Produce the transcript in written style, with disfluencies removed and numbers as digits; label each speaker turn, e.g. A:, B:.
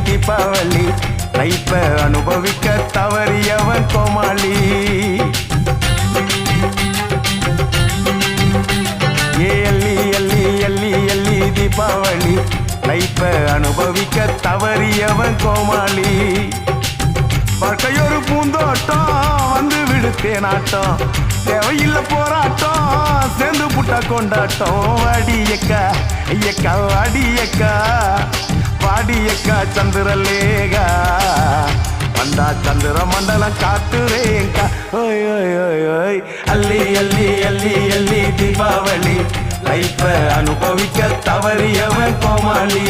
A: தீபாவளி லைஃப அனுபவிக்க தவறியவன் கோமாளி. எல்லி எல்லி எல்லி எல்லி தீபாவளி லைஃப அனுபவிக்க தவறியவன் கோமாளி. வாழ்க்கையொரு பூந்தோட்டம் வந்து விடுத்தேனாட்டம் தேவையில்லை போராட்டம் சேர்ந்து புட்டா கொண்டாட்டம். வாடியக்கா ஐயக்கா வாடியக்கா வாடியக்கா சந்திரலேகா வந்தா சந்திர மண்டலம் காட்டுறேங்கா. ஓய் ஓய் ஓய் ஓய் அள்ளி அள்ளி அள்ளி அள்ளி தீபாவளி லைஃப அனுபவிக்க தவறியவன் கோமாளி.